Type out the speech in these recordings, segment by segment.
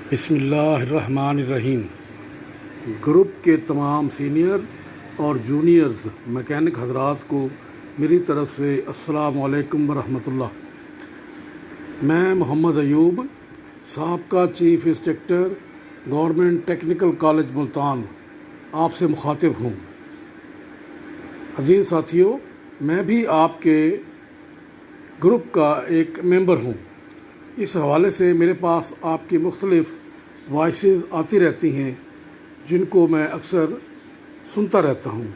بسم اللہ الرحمن الرحیم۔ گروپ کے تمام سینئر اور جونیئرز میکینک حضرات کو میری طرف سے السلام علیکم ورحمۃ اللہ۔ میں محمد ایوب، سابقہ chief instructor government technical college Multan آپ سے مخاطب ہوں۔ عزیز ساتھیوں، میں بھی آپ کے گروپ کا ایک ممبر ہوں۔ اس حوالے سے میرے پاس آپ کی مختلف وائسز آتی رہتی ہیں جن کو میں اکثر سنتا رہتا ہوں،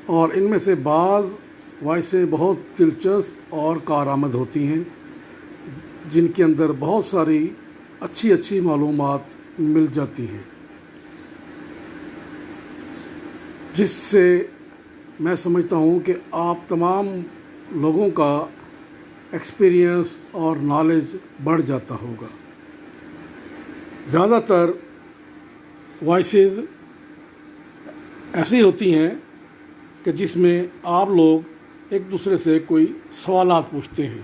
اور ان میں سے بعض وائسیں بہت دلچسپ اور کارآمد ہوتی ہیں جن کے اندر بہت ساری اچھی معلومات مل جاتی ہیں، جس سے میں سمجھتا ہوں کہ آپ تمام لوگوں کا ایکسپیرینس اور نالج بڑھ جاتا ہوگا۔ زیادہ تر وائسز ایسی ہوتی ہیں کہ جس میں آپ لوگ ایک دوسرے سے کوئی سوالات پوچھتے ہیں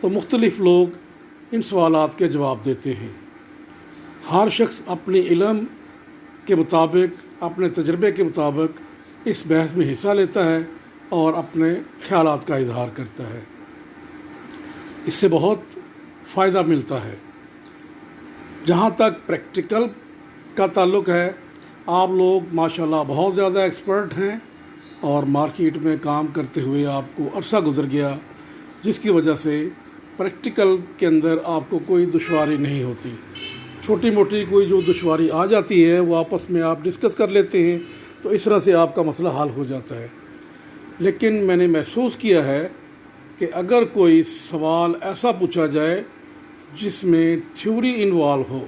تو مختلف لوگ ان سوالات کے جواب دیتے ہیں۔ ہر شخص اپنی علم کے مطابق، اپنے تجربے کے مطابق اس بحث میں حصہ لیتا ہے اور اپنے خیالات کا اظہار کرتا ہے۔ اس سے بہت فائدہ ملتا ہے۔ جہاں تک پریکٹیکل کا تعلق ہے، آپ لوگ ماشاءاللہ بہت زیادہ ایکسپرٹ ہیں اور مارکیٹ میں کام کرتے ہوئے آپ کو عرصہ گزر گیا، جس کی وجہ سے پریکٹیکل کے اندر آپ کو کوئی دشواری نہیں ہوتی۔ چھوٹی موٹی کوئی جو دشواری آ جاتی ہے وہ آپس میں آپ ڈسکس کر لیتے ہیں، تو اس طرح سے آپ کا مسئلہ حل ہو جاتا ہے۔ لیکن میں نے محسوس کیا ہے کہ اگر کوئی سوال ایسا پوچھا جائے جس میں تھیوری انوالو ہو،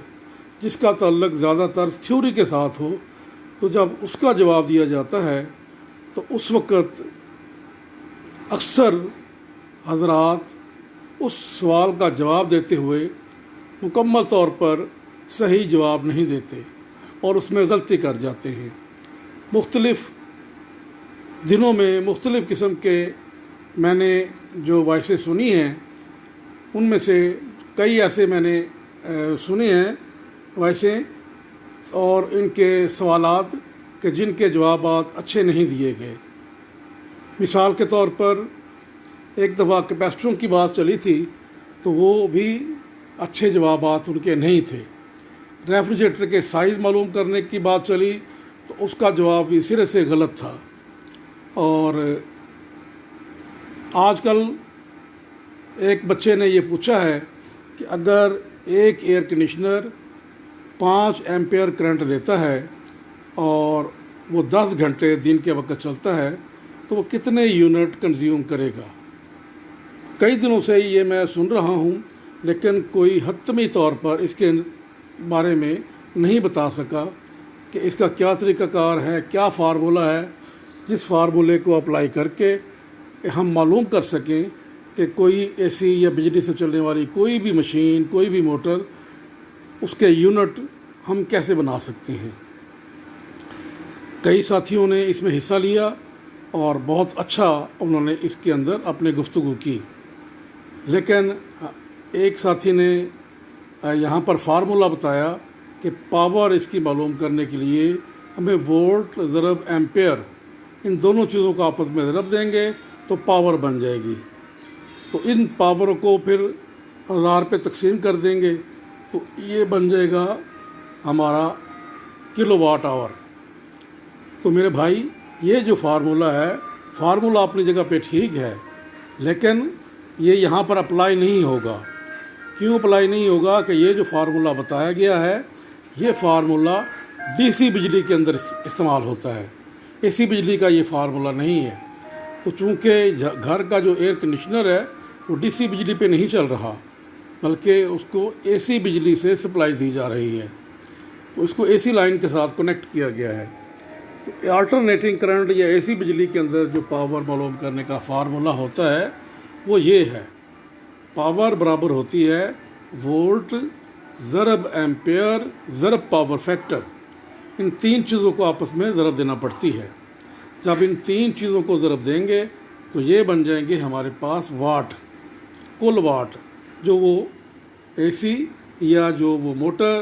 جس کا تعلق زیادہ تر تھیوری کے ساتھ ہو، تو جب اس کا جواب دیا جاتا ہے تو اس وقت اکثر حضرات اس سوال کا جواب دیتے ہوئے مکمل طور پر صحیح جواب نہیں دیتے اور اس میں غلطی کر جاتے ہیں۔ مختلف دنوں میں مختلف قسم کے میں نے جو وائسیں سنی ہیں، ان میں سے کئی ایسے میں نے سنے ہیں وائسیں اور ان کے سوالات کہ جن کے جوابات اچھے نہیں دیے گئے۔ مثال کے طور پر ایک دفعہ کیپیسٹروں کی بات چلی تھی تو وہ بھی اچھے جوابات ان کے نہیں تھے۔ ریفریجریٹر کے سائز معلوم کرنے کی بات چلی تو اس کا جواب بھی سرے سے غلط تھا۔ اور آج کل ایک بچے نے یہ پوچھا ہے کہ اگر ایک ایئر کنڈیشنر 5 ایمپیئر کرنٹ لیتا ہے اور وہ 10 گھنٹے دن کے وقت چلتا ہے تو وہ کتنے یونٹ کنزیوم کرے گا؟ کئی دنوں سے یہ میں سن رہا ہوں، لیکن کوئی حتمی طور پر اس کے بارے میں نہیں بتا سکا کہ اس کا کیا طریقہ کار ہے، کیا فارمولہ ہے جس فارمولے کو اپلائی کر کے ہم معلوم کر سکیں کہ کوئی اے سی یا بجلی سے چلنے والی کوئی بھی مشین، کوئی بھی موٹر، اس کے یونٹ ہم کیسے بنا سکتے ہیں۔ کئی ساتھیوں نے اس میں حصہ لیا اور بہت اچھا انہوں نے اس کے اندر اپنے گفتگو کی، لیکن ایک ساتھی نے یہاں پر فارمولہ بتایا کہ پاور اس کی معلوم کرنے کے لیے ہمیں وولٹ ضرب ایمپیئر، ان دونوں چیزوں کو آپس میں ضرب دیں گے تو پاور بن جائے گی۔ تو ان پاور کو پھر 1000 پہ تقسیم کر دیں گے تو یہ بن جائے گا ہمارا کلو واٹ آور۔ تو میرے بھائی، یہ جو فارمولہ ہے، فارمولہ اپنی جگہ پہ ٹھیک ہے، لیکن یہ یہاں پر اپلائی نہیں ہوگا۔ کیوں اپلائی نہیں ہوگا؟ کہ یہ جو فارمولہ بتایا گیا ہے، یہ فارمولہ ڈی سی بجلی کے اندر استعمال ہوتا ہے، اے سی بجلی کا یہ فارمولہ نہیں ہے۔ تو چونکہ گھر کا جو ایئر کنڈیشنر ہے وہ ڈی سی بجلی پہ نہیں چل رہا، بلکہ اس کو اے سی بجلی سے سپلائی دی جا رہی ہے، تو اس کو اے سی لائن کے ساتھ کنیکٹ کیا گیا ہے۔ تو آلٹرنیٹنگ کرنٹ یا اے سی بجلی کے اندر جو پاور معلوم کرنے کا فارمولہ ہوتا ہے وہ یہ ہے، پاور برابر ہوتی ہے وولٹ ضرب ایمپیئر ضرب پاور فیکٹر۔ ان 3 چیزوں کو آپس میں ضرب دینا پڑتی ہے۔ جب ان 3 چیزوں کو ضرب دیں گے تو یہ بن جائیں گے ہمارے پاس واٹ، کل واٹ، جو وہ اے سی یا جو وہ موٹر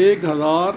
1000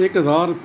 1000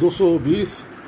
220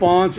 5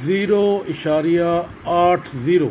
0.80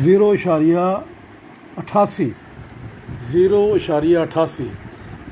0.88।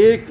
1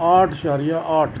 8.8,